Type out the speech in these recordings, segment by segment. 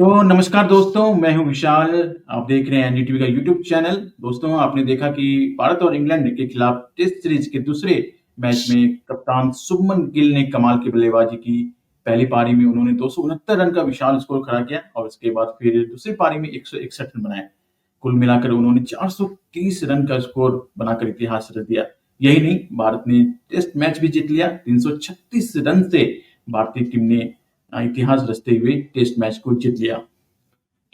तो नमस्कार दोस्तों, मैं हूँ विशाल। आप देख रहे हैं एनडीटीवी का यूट्यूब चैनल। दोस्तों, आपने देखा कि भारत और इंग्लैंड के खिलाफ टेस्ट सीरीज के दूसरे मैच में कप्तान शुभमन गिल ने कमाल की बल्लेबाजी की। पहली पारी में उन्होंने 269 रन का विशाल स्कोर खड़ा किया और उसके बाद फिर दूसरी पारी में 161 रन बनाए। कुल मिलाकर उन्होंने 430 रन का स्कोर बनाकर इतिहास रच दिया। यही नहीं, भारत ने टेस्ट मैच भी जीत लिया। 336 रन से भारतीय टीम ने इतिहास रचते हुए टेस्ट मैच को जीत लिया।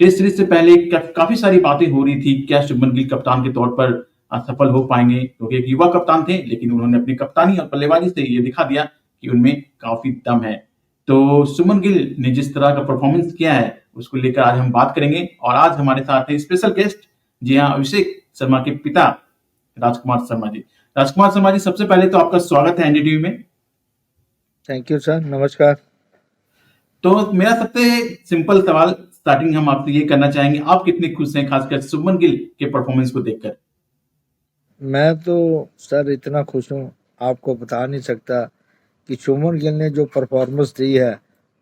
टेस्ट सीरीज से पहले काफी सारी बातें हो रही थी, क्या शुभमन गिल कप्तान के तौर पर सफल हो पाएंगे, क्योंकि एक युवा कप्तान थे, लेकिन उन्होंने अपनी कप्तानी और बल्लेबाजी से ये दिखा दिया कि उनमें काफी दम है। तो शुभमन गिल ने जिस तरह का परफॉर्मेंस किया है उसको लेकर आज हम बात करेंगे। और आज हमारे साथ है स्पेशल गेस्ट, जी हाँ, अभिषेक शर्मा के पिता राजकुमार शर्मा जी। राजकुमार शर्मा जी, सबसे पहले तो आपका स्वागत है एनडीटीवी में। थैंक यू सर, नमस्कार। तो मेरा सबसे सिंपल सवाल स्टार्टिंग हम आपसे ये करना चाहेंगे, आप कितने खुश हैं खासकर शुभमन गिल के परफॉर्मेंस को देखकर? मैं तो सर इतना खुश हूँ, आपको बता नहीं सकता कि शुभमन गिल ने जो परफॉर्मेंस दी है।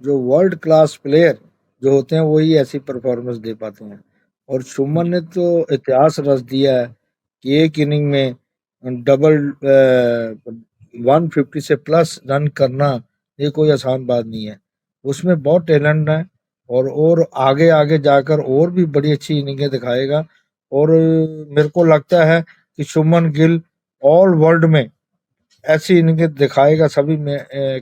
जो वर्ल्ड क्लास प्लेयर जो होते हैं वही ऐसी परफॉर्मेंस दे पाते हैं। और शुभमन ने तो इतिहास रच दिया है कि एक इनिंग में डबल 150 से प्लस रन करना ये कोई आसान बात नहीं है। उसमें बहुत टैलेंट है और आगे आगे जाकर और भी बड़ी अच्छी इनिंगें दिखाएगा। और मेरे को लगता है कि शुभमन गिल ऑल वर्ल्ड में ऐसी इनिंगें दिखाएगा सभी में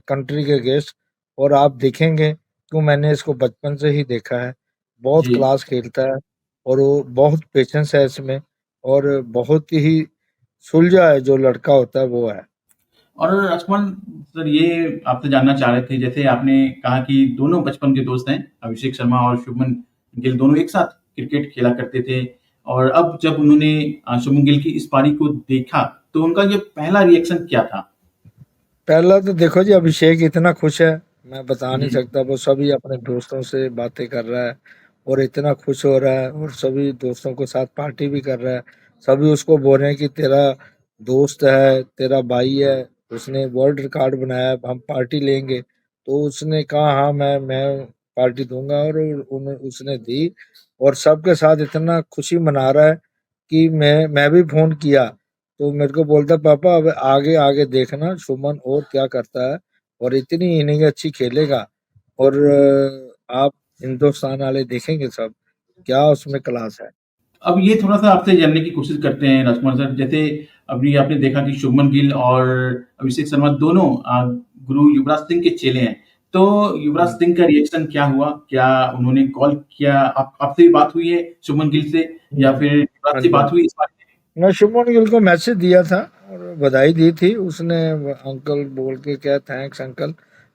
कंट्री के अगेंस्ट। और आप देखेंगे क्यों, मैंने इसको बचपन से ही देखा है, बहुत जी। क्लास खेलता है और वो बहुत पेशेंस है इसमें। और बहुत ही सुलझा है, जो लड़का होता है वो है। और राजकुमार सर, ये आपसे जानना चाह रहे थे, जैसे आपने कहा कि दोनों बचपन के दोस्त हैं, अभिषेक शर्मा और शुभमन गिल दोनों एक साथ क्रिकेट खेला करते थे। और अब जब उन्होंने शुभमन गिल की इस पारी को देखा तो उनका ये पहला रिएक्शन क्या था? पहला तो देखो जी, अभिषेक इतना खुश है, मैं बता नहीं जी। सकता। वो सभी अपने दोस्तों से बातें कर रहा है और इतना खुश हो रहा है, और सभी दोस्तों के साथ पार्टी भी कर रहा है। सभी उसको बोल रहे हैं कि तेरा दोस्त है, तेरा भाई है, उसने वर्ल्ड रिकॉर्ड बनाया है, हम पार्टी लेंगे। तो उसने कहा हाँ, मैं पार्टी दूंगा, और उसने दी। और सबके साथ इतना खुशी मना रहा है कि मैं भी फोन किया तो मेरे को बोलता पापा अब आगे आगे देखना सुमन और क्या करता है, और इतनी इनिंग अच्छी खेलेगा। और आप हिंदुस्तान वाले देखेंगे सब क्या उसमें क्लास है। अब ये थोड़ा-सा आपसे जानने की कोशिश करते हैं राजकुमार सर, जैसे अभी आपने देखा कि शुभमन गिल और अभिषेक शर्मा दोनों गुरु युवराज सिंह के चेले हैं। तो युवराज हम्म, सिंह का रिएक्शन क्या हुआ? क्या उन्होंने कॉल किया? आप आपसे भी बात हुई है शुभमन गिल से, या फिर हाँ युवराज से जी, हाँ बात हुई जी। इस बारे में? मैं शुभमन गिल को मैसेज दिया था और बधाई दी थी उसने। अंकल बोल के, क्या थैंक्स अंकल।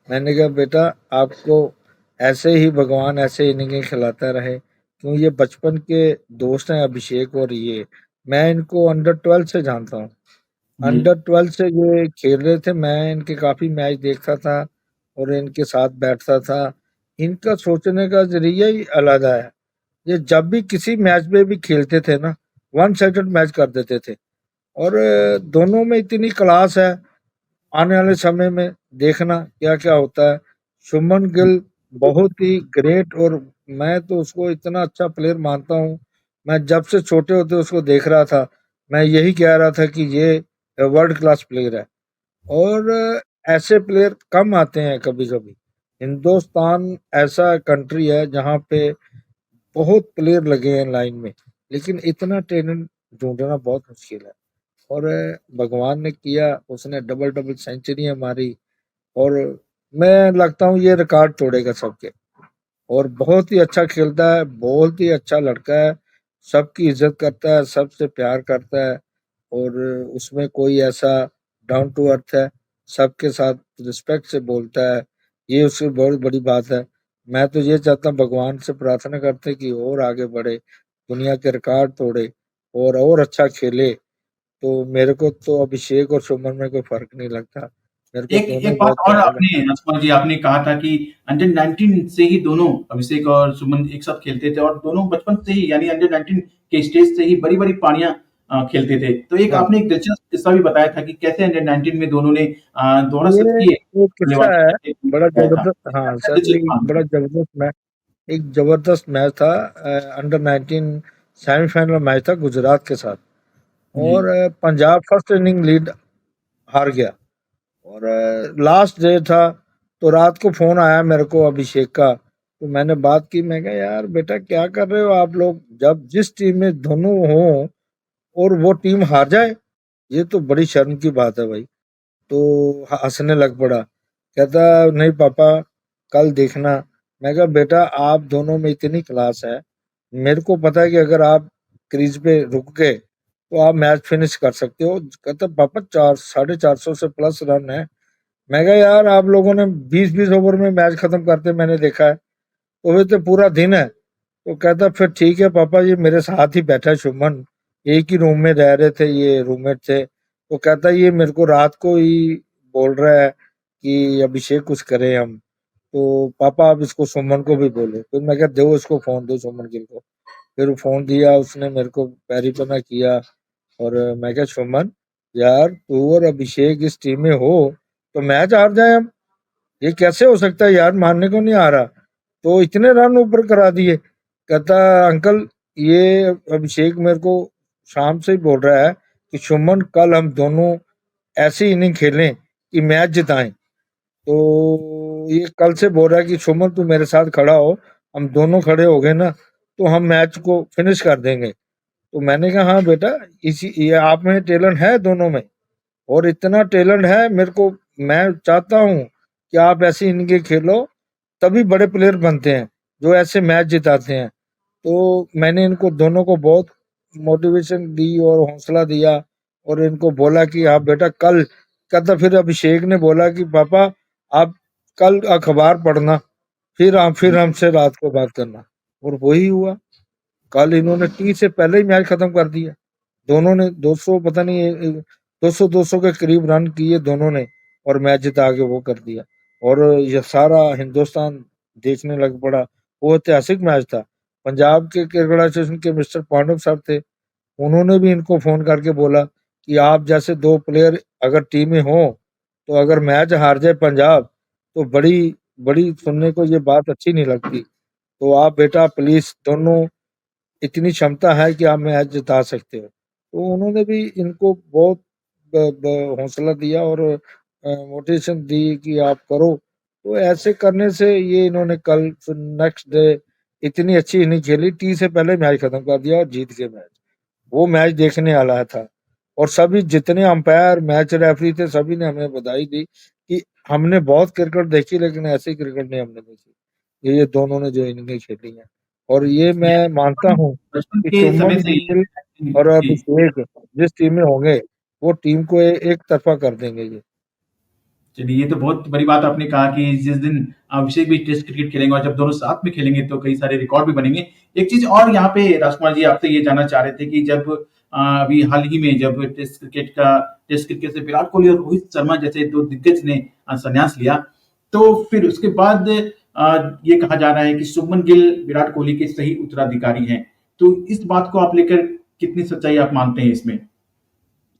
मैंने कहा बेटा, आपको ऐसे ही भगवान ऐसे इनिंगें खिलाता रहे, क्यों ये बचपन के दोस्त हैं अभिषेक और ये। मैं इनको अंडर 12 से जानता हूँ। जी। अंडर 12 से ये खेल रहे थे, मैं इनके काफी मैच देखता था और इनके साथ बैठता था। इनका सोचने का जरिया ही अलग है। ये जब भी किसी मैच में भी खेलते थे ना, वन साइडेड मैच कर देते थे। और दोनों में इतनी क्लास है, आने वाले समय में देखना क्या क्या होता है। शुभमन गिल बहुत ही ग्रेट, और मैं तो उसको इतना अच्छा प्लेयर मानता हूँ। मैं जब से छोटे होते उसको देख रहा था, मैं यही कह रहा था कि ये वर्ल्ड क्लास प्लेयर है। और ऐसे प्लेयर कम आते हैं कभी कभी। हिंदुस्तान ऐसा कंट्री है जहाँ पे बहुत प्लेयर लगे हैं लाइन में, लेकिन इतना टैलेंट ढूंढना बहुत मुश्किल है। और भगवान ने किया, उसने डबल डबल सेंचुरी मारी। और मैं लगता हूँ ये रिकॉर्ड तोड़ेगा सबके। और बहुत ही अच्छा खेलता है, बहुत ही अच्छा लड़का है, सबकी इज्जत करता है, सबसे प्यार करता है। और उसमें कोई ऐसा डाउन टू अर्थ है, सबके साथ रिस्पेक्ट से बोलता है। ये उसकी बहुत बड़ी बात है। मैं तो ये चाहता हूँ, भगवान से प्रार्थना करते कि और आगे बढ़े, दुनिया के रिकॉर्ड तोड़े और अच्छा खेले। तो मेरे को तो अभिषेक और शुभमन में कोई फर्क नहीं लगता, मेरे को एक दोनों एक ही बात बहुत और प्यारे आपने लगते हैं। राजकुमार जी, आपने कहा था कि अंडर 19 से ही दोनों अभिषेक और सुमन एक साथ खेलते थे, और दोनों बचपन से ही, यानी अंडर 19 के स्टेज से ही बड़ी-बड़ी पारियां खेलते थे। तो एक हाँ, आपने एक दिलचस्प किस्सा भी बताया था कि कैसे अंडर 19 में दोनों ने दोहरा ये शतकीय एक किस्सा बल्लेबाजी है, करके बड़ा दिखाया था। जबरदस्त। हाँ अच्छा, सर, दिलचस्प ये कहानी बड़ा थी। जबरदस्त मैच। एक ज़बरदस्त मैच था, अंडर 19 सेमीफाइनल मैच था गुजरात के साथ, जी। और पंजाब फर्स्ट इनिंग लीड हार गया, और लास्ट डे था, तो रात को फ़ोन आया मेरे को अभिषेक का, तो मैंने बात की, मैं कहा यार बेटा क्या कर रहे हो आप लोग, जब जिस टीम में दोनों हों और वो टीम हार जाए, ये तो बड़ी शर्म की बात है भाई। तो हँसने लग पड़ा, कहता नहीं पापा कल देखना। मैं कहा बेटा आप दोनों में इतनी क्लास है, मेरे को पता है कि अगर आप क्रीज पे रुक गए तो आप मैच फिनिश कर सकते हो। कहता पापा 450 से प्लस रन है। मैं कहा यार आप लोगों ने 20-20 ओवर में मैच खत्म करते मैंने देखा है, तो वे तो पूरा दिन है। तो कहता फिर ठीक है पापा, ये मेरे साथ ही बैठा है शुभमन, एक ही रूम में रह रहे थे, ये रूममेट थे। तो कहता ये मेरे को रात को ही बोल रहा है कि अभिषेक कुछ करें हम, तो पापा आप इसको सुमन को भी बोलो। फिर मैं कहा दो इसको फोन, दो सुमन गिल को। फिर फोन दिया उसने, मेरे को पैरी किया, और मैं कहा सुमन यार तू और अभिषेक इस टीम में हो तो मैच हार जाए हम, ये कैसे हो सकता है यार, मानने को नहीं आ रहा। तो इतने रन ऊपर करा दिए। कहता अंकल ये अभिषेक मेरे को शाम से ही बोल रहा है कि सुमन कल हम दोनों ऐसी इनिंग खेलें कि मैच जिताएं। तो ये कल से बोल रहा है कि सुमन तू मेरे साथ खड़ा हो, हम दोनों खड़े हो गए ना तो हम मैच को फिनिश कर देंगे। तो मैंने कहा हाँ बेटा, इसी ये आप में टैलेंट है दोनों में, और इतना टैलेंट है मेरे को, मैं चाहता हूँ कि आप ऐसी इनिंगें खेलो, तभी बड़े प्लेयर बनते हैं जो ऐसे मैच जिताते हैं। तो मैंने इनको दोनों को बहुत मोटिवेशन दी और हौसला दिया, और इनको बोला कि आप बेटा कल, कहता फिर अभिषेक ने बोला कि पापा आप कल अखबार पढ़ना, फिर आप फिर हमसे रात को बात करना। और वही हुआ, कल इन्होंने टी से पहले ही मैच खत्म कर दिया। दोनों ने 200 पता नहीं 200 के करीब रन किए दोनों ने, और मैच जिता के वो कर दिया, और ये सारा हिंदुस्तान देखने लग पड़ा। वो ऐतिहासिक मैच था। पंजाब के क्रिकेट एसोसिएशन के मिस्टर पांडव साहब थे, उन्होंने भी इनको फोन करके बोला कि आप जैसे दो प्लेयर अगर टीम में हो, तो अगर मैच हार जाए पंजाब तो बड़ी बड़ी सुनने को ये बात अच्छी नहीं लगती। तो आप बेटा प्लीज दोनों, इतनी क्षमता है कि आप मैच जिता सकते हो। तो उन्होंने भी इनको बहुत हौसला दिया और मोटिवेशन दी कि आप करो। तो ऐसे करने से ये इन्होंने कल नेक्स्ट डे इतनी अच्छी इनिंग खेली, टी से पहले मैच खत्म कर दिया और जीत के मैच। वो मैच देखने वाला था, और सभी जितने अंपायर मैच रेफरी थे सभी ने हमें बधाई दी कि हमने बहुत क्रिकेट देखी लेकिन ऐसी क्रिकेट नहीं हमने देखी, ये दोनों ने जो इनिंगें खेली हैं। और ये जी, मैं मानता हूँ बचपन कि के समय शुभमन से ही गिल और जी। अभिषेक जिस टीम में होंगे वो टीम को एक तरफा कर देंगे ये। चलिए, ये तो बहुत बड़ी बात आपने कहा कि जिस दिन अभिषेक भी टेस्ट क्रिकेट खेलेंगे और जब दोनों साथ में खेलेंगे तो कई सारे रिकॉर्ड भी बनेंगे। एक चीज़ और यहाँ पे राजकुमार जी आपसे ये जानना चाह रहे थे कि जब अभी हाल ही में जब टेस्ट क्रिकेट से विराट कोहली और रोहित शर्मा जैसे 2 दिग्गज ने संन्यास लिया, तो फिर उसके बाद ये कहा जा रहा है कि शुभमन गिल विराट कोहली के सही उत्तराधिकारी हैं। तो इस बात को आप लेकर कितनी सच्चाई आप मानते हैं इसमें?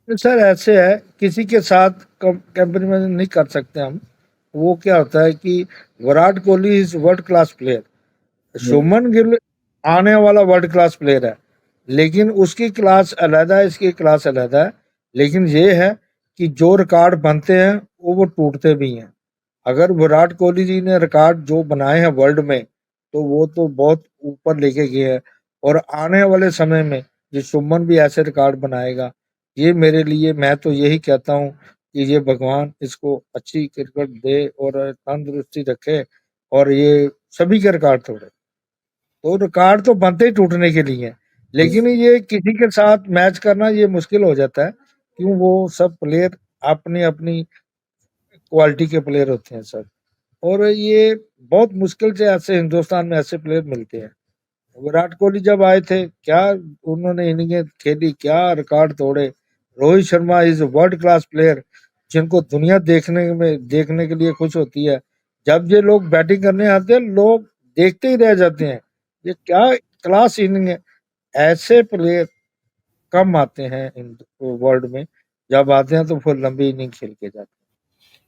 सर ऐसे है, किसी के साथ कंपेरिजन नहीं कर सकते हम। वो क्या होता है कि Virat Kohli is world class player, yes. Shubman Gill आने वाला वर्ल्ड क्लास प्लेयर है, लेकिन उसकी क्लास अलग है, इसकी क्लास अलग है। लेकिन ये है कि जो रिकॉर्ड बनते हैं वो टूटते भी हैं। अगर विराट कोहली जी ने रिकॉर्ड जो बनाए हैं वर्ल्ड में, तो वो तो बहुत ऊपर लेके गए हैं, और आने वाले समय में ये शुभमन भी ऐसे रिकॉर्ड बनाएगा। ये मेरे लिए, मैं तो यही कहता हूँ कि ये भगवान इसको अच्छी क्रिकेट दे और तंदुरुस्ती रखे, और ये सभी के रिकॉर्ड तोड़े। तो रिकॉर्ड तो बनते ही टूटने के लिए हैं, यस। लेकिन ये किसी के साथ मैच करना ये मुश्किल हो जाता है, क्यों वो सब प्लेयर अपनी अपनी क्वालिटी के प्लेयर होते हैं सर। और ये बहुत मुश्किल से ऐसे हिंदुस्तान में ऐसे प्लेयर मिलते हैं। विराट कोहली जब आए थे, क्या उन्होंने इनिंगें खेली, क्या रिकॉर्ड तोड़े। Rohit Sharma is world class player, जिनको दुनिया देखने के लिए खुश होती है। जब ये लोग बैटिंग करने आते हैं लोग देखते ही रह जाते हैं, ये क्या क्लास इनिंग है। ऐसे प्लेयर कम आते हैं वर्ल्ड में, जब आते हैं तो फिर लंबी इनिंग खेल के जाते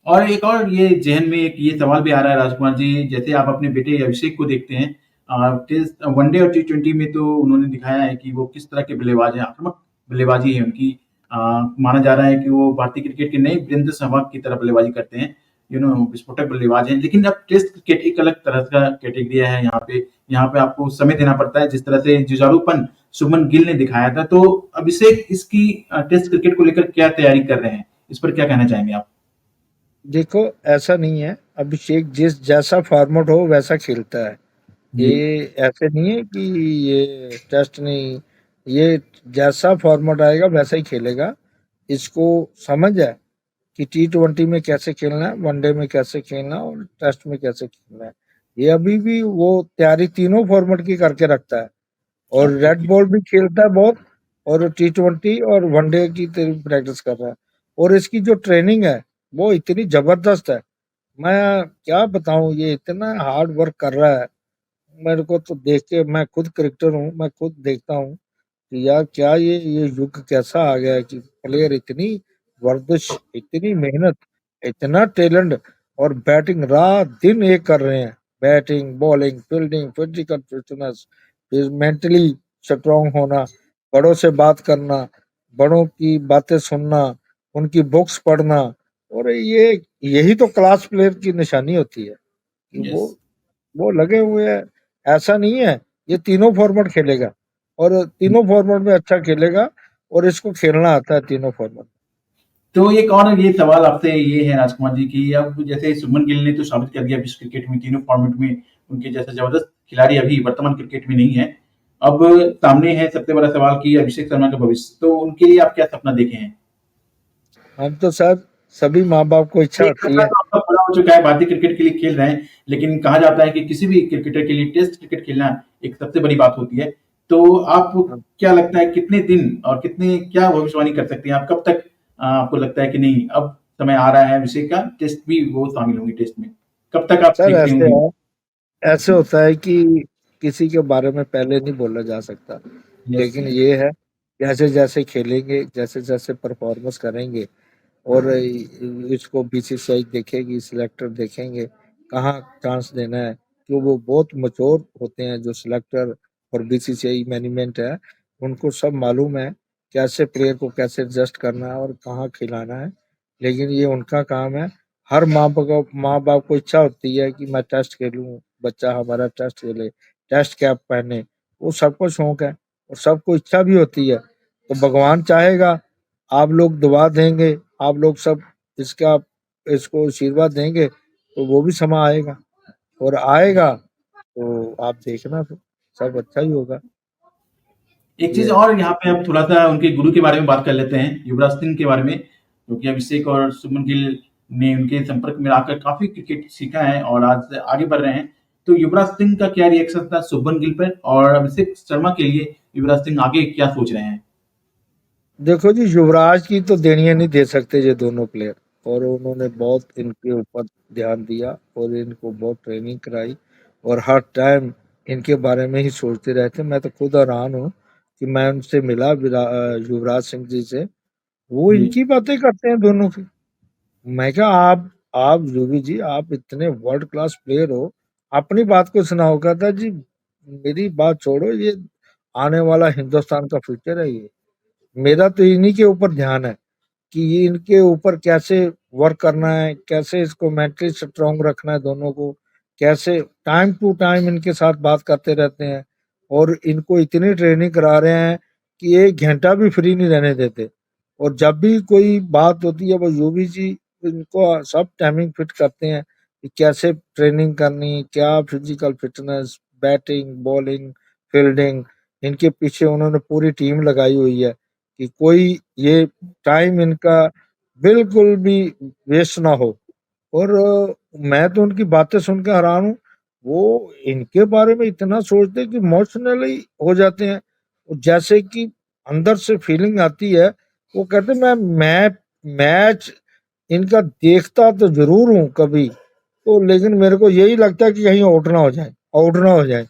और एक और ये ज़हन में एक ये सवाल भी आ रहा है राजकुमार जी, जैसे आप अपने बेटे अभिषेक को देखते हैं, टेस्ट वनडे और टी20 में तो उन्होंने दिखाया है कि वो किस तरह के बल्लेबाज हैं, आक्रामक बल्लेबाजी है उनकी। माना जा रहा है कि वो भारतीय क्रिकेट के नए वीरेंद्र सहवाग की तरह बल्लेबाजी करते हैं, विस्फोटक बल्लेबाज हैं। लेकिन अब टेस्ट क्रिकेट एक अलग तरह का कैटेगरी है यहाँ पे आपको समय देना पड़ता है, जिस तरह से जुझारूपन शुभमन गिल ने दिखाया था। तो अभिषेक इसकी टेस्ट क्रिकेट को लेकर क्या तैयारी कर रहे हैं? इस पर क्या कहना चाहेंगे आप? देखो, ऐसा नहीं है, अभिषेक जिस जैसा फॉर्मेट हो वैसा खेलता है। जी। ये ऐसे नहीं है कि ये टेस्ट नहीं, ये जैसा फॉर्मेट आएगा वैसा ही खेलेगा। इसको समझ है कि टी20 में कैसे खेलना है, वनडे में कैसे खेलना है और टेस्ट में कैसे खेलना है। ये अभी भी वो तैयारी तीनों फॉर्मेट की करके रखता है और ओके, रेड ओके। बॉल भी खेलता है बहुत, और टी20 और वनडे की प्रैक्टिस कर रहा है। और इसकी जो ट्रेनिंग है वो इतनी जबरदस्त है, मैं क्या बताऊं, ये इतना हार्ड वर्क कर रहा है। मेरे को तो देख के, मैं खुद क्रिकेटर हूँ, मैं खुद देखता हूँ कि यार क्या ये युग कैसा आ गया है कि प्लेयर इतनी वर्जिश, इतनी मेहनत, इतना टैलेंट, और बैटिंग रात दिन एक कर रहे हैं। Batting, bowling, fielding, physical fitness, फिर मेंटली स्ट्रांग होना, बड़ों से बात करना, बड़ों की बातें सुनना, उनकी बुक्स पढ़ना। और ये यही तो क्लास प्लेयर की निशानी होती है कि यस। वो लगे हुए हैं। ऐसा नहीं है, ये तीनों फॉर्मेट खेलेगा और तीनों फॉर्मेट में अच्छा खेलेगा, और इसको खेलना आता है तीनों फॉर्मेट। तो एक और ये सवाल आपसे ये है राजकुमार जी कि अब जैसे शुभमन गिल ने तो साबित कर दिया विश्व क्रिकेट में तीनों फॉर्मेट में उनके जैसा जबरदस्त खिलाड़ी अभी वर्तमान क्रिकेट में नहीं है। अब सामने है सबसे बड़ा सवाल कि अभिषेक शर्मा का भविष्य, तो उनके लिए आप क्या सपना देखे हैं? हम तो सर, सभी माँ बाप को इच्छा एक होती सपना है। तो आपका पूरा हो चुका है, भारतीय क्रिकेट के लिए खेल रहे हैं, लेकिन कहा जाता है कि किसी भी क्रिकेटर के लिए टेस्ट क्रिकेट खेलना एक सबसे बड़ी बात होती है। तो आप क्या लगता है कितने दिन और कितने क्या भविष्यवाणी कर सकते हैं आप? कब तक आपको लगता है कि नहीं अब समय आ रहा है अभिषेक का, टेस्ट भी वो शामिल होंगे टेस्ट में? कब तक आप सर देखते ऐसे होंगे? है, ऐसे होता है कि किसी के बारे में पहले नहीं बोला जा सकता, यस, लेकिन यस। ये है, जैसे जैसे खेलेंगे, जैसे जैसे परफॉर्मेंस करेंगे, और इसको बीसीसीआई देखेगी, सिलेक्टर देखेंगे कहाँ चांस देना है। तो वो बहुत मचोर होते हैं जो सिलेक्टर और बीसीसीआई मैनेजमेंट है, उनको सब मालूम है कैसे प्लेयर को कैसे एडजस्ट करना है और कहाँ खिलाना है। लेकिन ये उनका काम है। हर माँ बाप को इच्छा होती है कि मैं टेस्ट खेलूं, बच्चा हमारा टेस्ट खेले, टेस्ट कैप पहने, वो सबको शौक है और सबको इच्छा भी होती है। तो भगवान चाहेगा, आप लोग दुआ देंगे, आप लोग सब इसका इसको आशीर्वाद देंगे, तो वो भी समा आएगा, और आएगा तो आप देखना, तो सब अच्छा ही होगा। एक चीज ये और यहाँ पे हम थोड़ा सा उनके गुरु के बारे में बात कर लेते हैं, युवराज सिंह के बारे में, क्योंकि अभिषेक और शुभमन गिल ने उनके संपर्क में आकर काफी क्रिकेट सीखा है और आज आगे बढ़ रहे हैं। तो युवराज सिंह का क्या रिएक्शन था शुभमन गिल पर, और अभिषेक शर्मा के लिए युवराज सिंह आगे क्या सोच रहे हैं? देखो जी, युवराज की तो देनियां नहीं दे सकते ये दोनों प्लेयर, और उन्होंने बहुत इनके ऊपर ध्यान दिया और इनको बहुत ट्रेनिंग कराई, और हर टाइम इनके बारे में ही सोचते रहते। मैं तो खुद हैरान हूँ कि मैं उनसे मिला युवराज सिंह जी से, वो जी। इनकी बातें करते हैं दोनों की। मैं कहा, आप यूवी जी, आप इतने वर्ल्ड क्लास प्लेयर हो, अपनी बात को सुनाओ। कहता जी, मेरी बात छोड़ो, ये आने वाला हिंदुस्तान का फ्यूचर है। ये मेरा तो इन्हीं के ऊपर ध्यान है कि ये इनके ऊपर कैसे वर्क करना है, कैसे इसको मेंटली स्ट्रांग रखना है दोनों को, कैसे टाइम टू टाइम इनके साथ बात करते रहते हैं, और इनको इतनी ट्रेनिंग करा रहे हैं कि एक घंटा भी फ्री नहीं रहने देते। और जब भी कोई बात होती है, वो यूवी जी इनको सब टाइमिंग फिट करते हैं कि कैसे ट्रेनिंग करनी, क्या physical fitness, batting, bowling, fielding, इनके पीछे उन्होंने पूरी टीम लगाई हुई है कि कोई ये टाइम इनका बिल्कुल भी वेस्ट ना हो। और मैं तो उनकी बातें सुन के हैरान हूँ, वो इनके बारे में इतना सोचते हैं कि इमोशनली हो जाते हैं, और जैसे कि अंदर से फीलिंग आती है। वो कहते हैं, मैं मैच इनका देखता तो जरूर हूँ कभी, तो लेकिन मेरे को यही लगता है कि कहीं आउट ना हो जाए, आउट ना हो जाए।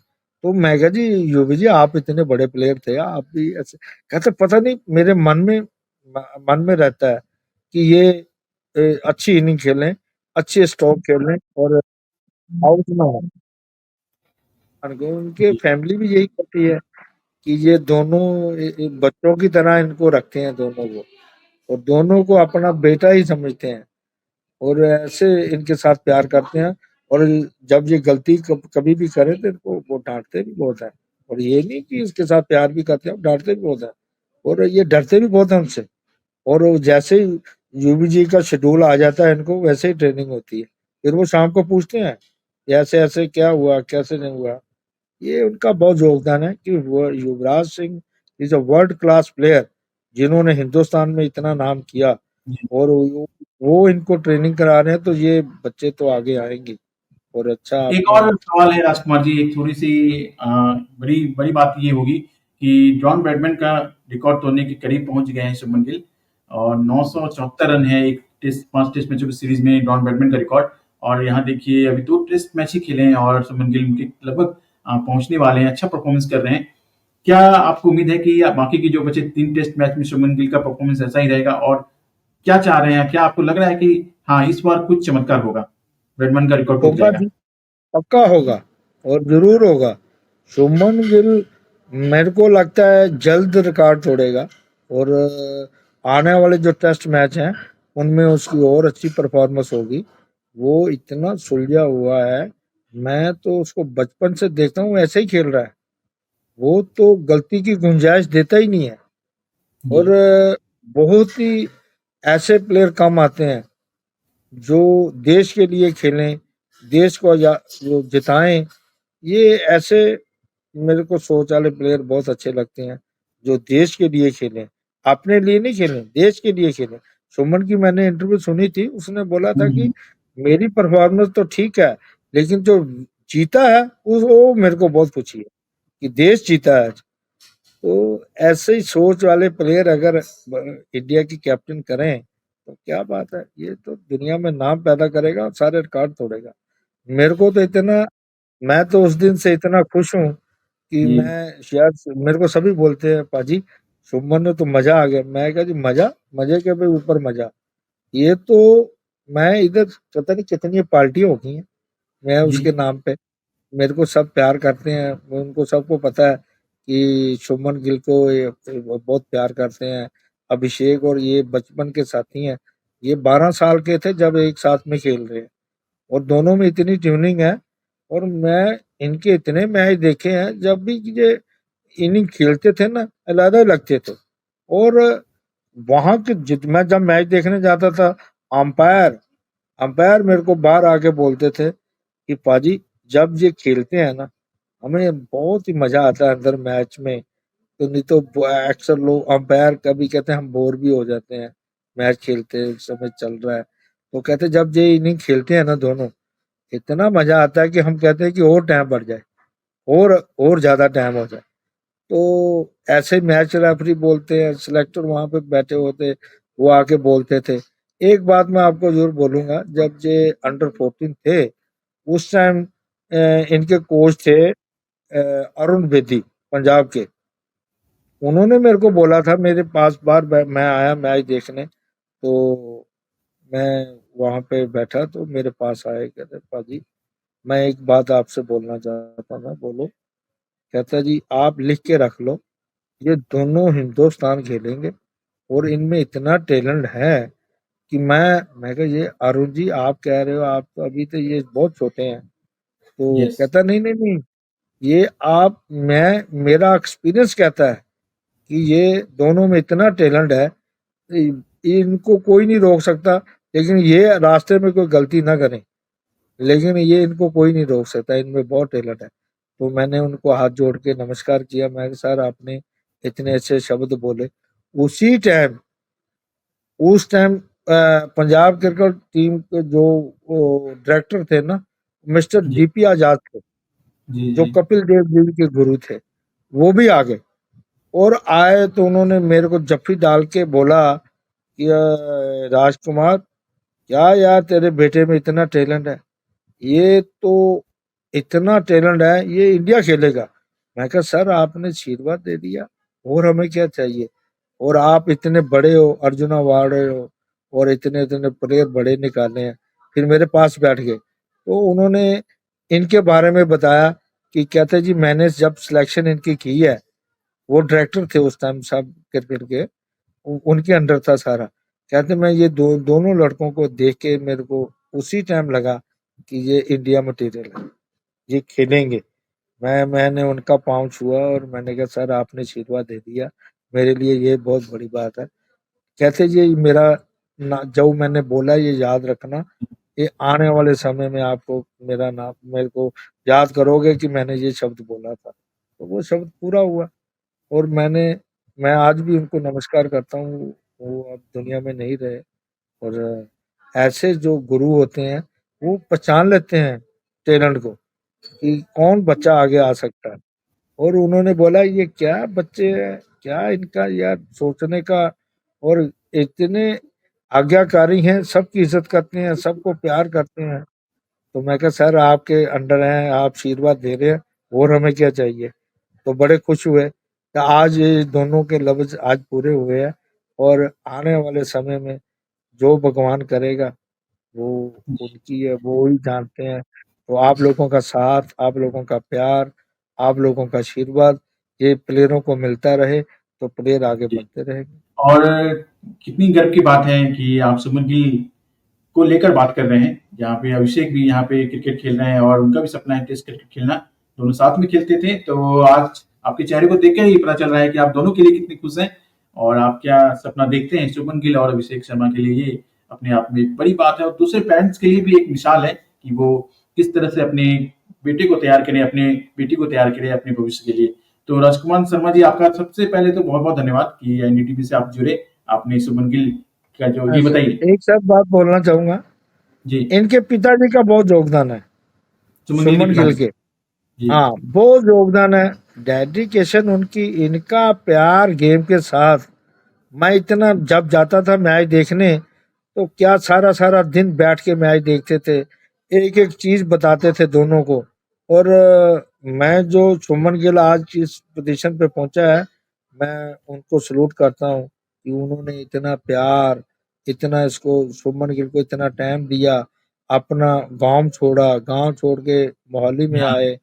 तो मैं कहा, जी युवी जी, आप इतने बड़े प्लेयर थे, आप भी ऐसे। कहते, पता नहीं, मेरे मन में रहता है कि ये अच्छी इनिंग खेलें, अच्छे स्ट्रोक खेलें और आउट ना हो। उनके जी, फैमिली भी यही कहती है कि ये दोनों बच्चों की तरह इनको रखते हैं दोनों को, और दोनों को अपना बेटा ही समझते हैं, और ऐसे इनके साथ प्यार करते हैं। और जब ये गलती कभी भी करे तो इनको वो डांटते भी बहुत है, और ये नहीं कि इसके साथ प्यार भी करते हैं, डांटते भी बहुत है, और ये डरते भी बहुत है हमसे। और वो जैसे ही यूबीजी का शेड्यूल आ जाता है इनको, वैसे ही ट्रेनिंग होती है। फिर वो शाम को पूछते हैं ऐसे ऐसे क्या हुआ, कैसे नहीं हुआ। ये उनका बहुत योगदान है कि वो Yuvraj Singh is a world class player, जिन्होंने हिंदुस्तान में इतना नाम किया, जी। और वो इनको ट्रेनिंग करा रहे हैं, तो ये बच्चे तो आगे आएंगे और अच्छा एक अपना। और सवाल है राजकुमार जी, एक थोड़ी-सी बड़ी बड़ी बात ये होगी कि जॉन ब्रैडमैन का रिकॉर्ड तोड़ने के करीब पहुँच गए हैं शुभमन गिल, और 974 रन है एक टेस्ट 5 टेस्ट मैचों की सीरीज़ में जॉन ब्रैडमैन का रिकॉर्ड। और यहाँ देखिए अभी 2 टेस्ट मैच ही खेले हैं और शुभमन गिल उनके लगभग पहुँचने वाले हैं, अच्छा परफॉर्मेंस कर रहे हैं। क्या आपको उम्मीद है कि बाकी के जो बचे 3 टेस्ट मैच में शुभमन गिल का परफॉर्मेंस ऐसा ही रहेगा? और क्या चाह रहे हैं? क्या आपको लग रहा है कि हाँ, इस बार कुछ चमत्कार होगा, ब्रैडमैन का रिकॉर्ड टूट होगा जाएगा? जी, पक्का होगा, और जरूर होगा। शुभमन गिल मेरे को लगता है जल्द रिकॉर्ड तोड़ेगा, और आने वाले जो टेस्ट मैच हैं उनमें उसकी और अच्छी परफॉर्मेंस होगी। वो इतना सुलझा हुआ है, मैं तो उसको बचपन से देखता हूँ ऐसे ही खेल रहा है। वो तो गलती की गुंजाइश देता ही नहीं है, जी। और बहुत ही ऐसे प्लेयर कम आते हैं जो देश के लिए खेलें, देश को जो जिताएं। ये ऐसे मेरे को सोच वाले प्लेयर बहुत अच्छे लगते हैं, जो देश के लिए खेलें, अपने लिए नहीं खेलें, देश के लिए खेलें। सुमन की मैंने इंटरव्यू सुनी थी, उसने बोला था हुँ, कि हुँ। मेरी परफॉर्मेंस तो ठीक है, लेकिन जो जीता है उस वो मेरे को बहुत खुशी है कि देश जीता है। तो ऐसे ही सोच वाले प्लेयर अगर इंडिया की कैप्टन करें तो क्या बात है, ये तो दुनिया में नाम पैदा करेगा और सारे रिकॉर्ड तोड़ेगा। मेरे को तो इतना मैं तो उस दिन से इतना खुश हूँ कि जी, मैं शायद मेरे को सभी बोलते हैं पाजी शुभमन ने तो मजा आ गया। मैं कहा जी मजा, मजे के भी ऊपर मजा। ये तो मैं इधर पता नहीं कितनी पार्टियां होती हैं मैं जी, उसके नाम पे, मेरे को सब प्यार करते हैं, उनको सबको पता है कि शुभमन गिल को ये बहुत प्यार करते हैं। अभिषेक और ये बचपन के साथी हैं, ये 12 साल के थे जब एक साथ में खेल रहे हैं, और दोनों में इतनी ट्यूनिंग है। और मैं इनके इतने मैच देखे हैं, जब भी ये इनिंग खेलते थे ना अलग लगते थे। और वहां के मैं जब मैच देखने जाता था, अंपायर अंपायर मेरे को बाहर आके बोलते थे कि पाजी जब ये खेलते हैं ना, हमें बहुत ही मजा आता है अंदर मैच में। तो नहीं तो अक्सर लोग अंपायर कभी कहते हैं हम बोर भी हो जाते हैं, मैच खेलते समय चल रहा है। तो कहते जब ये इनिंग खेलते हैं ना दोनों, इतना मजा आता है कि हम कहते हैं कि और टाइम बढ़ जाए, और ज्यादा टाइम हो जाए। तो ऐसे मैच रेफरी बोलते हैं, सिलेक्टर वहां पे बैठे होते, वो आके बोलते थे। एक बात मैं आपको जरूर बोलूंगा, जब ये अंडर 14 थे उस टाइम इनके कोच थे अरुण बेदी, पंजाब के। उन्होंने मेरे को बोला था, मेरे पास बार मैं आया मैच देखने, तो मैं वहां पे बैठा तो मेरे पास आए, कहते पाजी मैं एक बात आपसे बोलना चाहता था। बोलो। कहता जी आप लिख के रख लो, ये दोनों हिंदुस्तान खेलेंगे, और इनमें इतना टैलेंट है कि मैं कहा ये अरुण जी आप कह रहे हो, आप तो अभी तो ये बहुत छोटे हैं। तो यस। कहता नहीं नहीं नहीं, ये आप मैं मेरा एक्सपीरियंस कहता है कि ये दोनों में इतना टैलेंट है, इनको कोई नहीं रोक सकता। लेकिन ये रास्ते में कोई गलती ना करें, लेकिन ये इनको कोई नहीं रोक सकता, इनमें बहुत टैलेंट है। तो मैंने उनको हाथ जोड़ के नमस्कार किया, मैं सर आपने इतने अच्छे शब्द बोले। उसी टाइम उस टाइम पंजाब क्रिकेट टीम के जो डायरेक्टर थे ना, मिस्टर जी, डीपी आजाद थे, जी, जो जी, कपिल देव जी के गुरु थे, वो भी आ गए। और आए तो उन्होंने मेरे को जफ्फी डाल के बोला कि राजकुमार क्या यार तेरे बेटे में इतना टैलेंट है, ये तो इतना टैलेंट है, ये इंडिया खेलेगा। मैं कहा सर आपने आशीर्वाद दे दिया, और हमें क्या चाहिए। और आप इतने बड़े हो, अर्जुन अवार्ड हो, और इतने इतने प्लेयर बड़े निकाले हैं। फिर मेरे पास बैठ गए, तो उन्होंने इनके बारे में बताया कि कहते जी मैंने जब सिलेक्शन इनकी की है, वो डायरेक्टर थे उस टाइम साहब क्रिकेट के, उनके अंडर था सारा। कहते मैं ये दोनों लड़कों को देख के मेरे को उसी टाइम लगा कि ये इंडिया मटेरियल है, ये खेलेंगे। मैंने उनका पाँव छुआ और मैंने कहा सर आपने आशीर्वाद दे दिया, मेरे लिए ये बहुत बड़ी बात है। कहते ये मेरा जो मैंने बोला ये याद रखना, ये आने वाले समय में आपको मेरा नाम मेरे को याद करोगे कि मैंने ये शब्द बोला था। तो वो शब्द पूरा हुआ और मैं आज भी उनको नमस्कार करता हूँ, वो अब दुनिया में नहीं रहे। और ऐसे जो गुरु होते हैं, वो पहचान लेते हैं टैलेंट को कि कौन बच्चा आगे आ सकता है। और उन्होंने बोला ये क्या बच्चे हैं, क्या इनका यार सोचने का, और इतने आज्ञाकारी हैं, सबकी इज़्ज़त करते हैं, सबको प्यार करते हैं। तो मैं कहा सर आपके अंडर हैं, आप आशीर्वाद दे रहे हैं और हमें क्या चाहिए? तो बड़े खुश हुए। तो आज ये दोनों के लफ्ज़ आज पूरे हुए हैं और आने वाले समय में जो भगवान करेगा वो उनकी है, वो ही जानते हैं। तो आप लोगों का साथ, आप लोगों का प्यार, आप लोगों का आशीर्वाद ये प्लेयरों को मिलता रहे, तो प्लेयर आगे जी। बढ़ते रहेंगे। और कितनी गर्व की बात है कि आप शुभमन गिल को लेकर बात कर रहे हैं, जहाँ पे अभिषेक भी यहाँ पे क्रिकेट खेल रहे हैं और उनका भी सपना है टेस्ट क्रिकेट खेलना। दोनों साथ में खेलते थे, तो आज आपके चेहरे को देख कर ही पता चल रहा है कि आप दोनों के लिए कितने खुश हैं और आप क्या सपना देखते हैं। शुभमन गिल और अभिषेक शर्मा के लिए ये अपने आप में एक बड़ी बात है और दूसरे पेरेंट्स के लिए भी एक मिसाल है कि वो किस तरह से अपने बेटे को तैयार करें, अपने बेटी को तैयार करें अपने भविष्य के लिए। तो राजकुमार शर्मा जी, आपका सबसे पहले तो बहुत-बहुत धन्यवाद कि एनडीटीवी से आप जुड़े। आपने शुभमन गिल का जो जी अच्छा, बताइए। एक साथ बात बोलना चाहूँगा, जी, इनके पिताजी का बहुत योगदान है, शुभमन गिल के शुभमन गिल पिताजी। के। जी, हाँ, बहुत योगदान है, डेडिकेशन उनकी, इनका प्यार गेम के साथ। मैं इतना जब जाता था मैच देखने, तो क्या सारा-सारा दिन बैठ के मैच देखते थे। एक-एक चीज़ बताते थे दोनों को। और मैं जो शुभमन गिल आज इस पोज़ीशन पे पहुँचा है, मैं उनको सैल्यूट करता हूँ कि उन्होंने इतना प्यार, इतना इसको शुभमन गिल को इतना टाइम दिया, अपना गाँव छोड़ा, गाँव छोड़ के मोहाली में हाँ, आए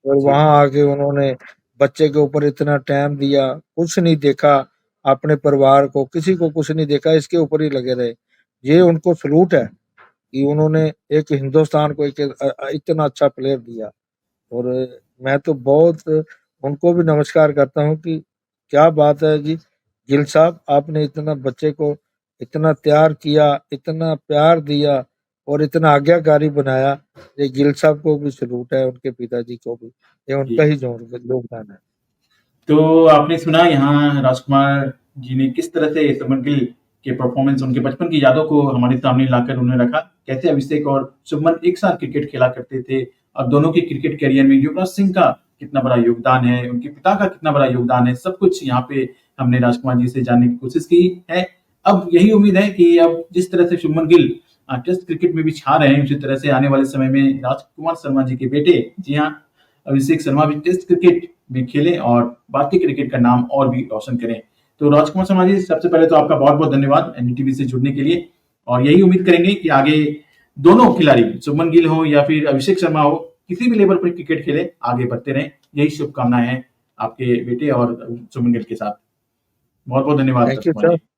और जी, वहाँ आके उन्होंने बच्चे के ऊपर इतना टाइम दिया, कुछ नहीं देखा, अपने परिवार को, किसी को कुछ नहीं देखा, इसके ऊपर ही लगे रहे। ये उनको सैल्यूट है कि उन्होंने एक हिंदुस्तान को एक इतना अच्छा प्लेयर दिया। और मैं तो बहुत उनको भी नमस्कार करता हूँ कि क्या बात है जी, गिल साहब आपने इतना बच्चे को इतना तैयार किया, इतना प्यार दिया और इतना आज्ञाकारी बनाया। ये गिल साहब को भी सैल्यूट है, उनके पिताजी को भी। ये उनका जी। ही जो योगदान है। तो आपने सुना यहाँ राजकुमार जी ने किस तरह से शुभमन गिल के परफॉर्मेंस, उनके बचपन की यादों को हमारे सामने लाकर उन्होंने रखा। कैसे अभिषेक और शुभमन एक साथ क्रिकेट खेला करते थे और दोनों के क्रिकेट करियर में युवराज सिंह का कितना बड़ा योगदान है, उनके पिता का कितना बड़ा योगदान है, सब कुछ यहाँ पे हमने राजकुमार जी से जानने की कोशिश की है। अब यही उम्मीद है कि अब जिस तरह से शुभमन गिल टेस्ट क्रिकेट में भी छा रहे हैं, उसी तरह से आने वाले समय में राजकुमार शर्मा जी के बेटे, जी हाँ, अभिषेक शर्मा भी टेस्ट क्रिकेट में खेलें और भारतीय क्रिकेट का नाम और भी रोशन करें। तो राजकुमार शर्मा जी, सबसे पहले तो आपका बहुत-बहुत धन्यवाद एनडीटीवी से जुड़ने के लिए और यही उम्मीद करेंगे कि आगे दोनों खिलाड़ी, शुभमन गिल हो या फिर अभिषेक शर्मा हो, किसी भी लेवल पर क्रिकेट खेले, आगे बढ़ते रहें। यही शुभकामनाएँ हैं आपके बेटे और शुभमन गिल के साथ। बहुत-बहुत धन्यवाद thank you Rajkumar sir. Ji.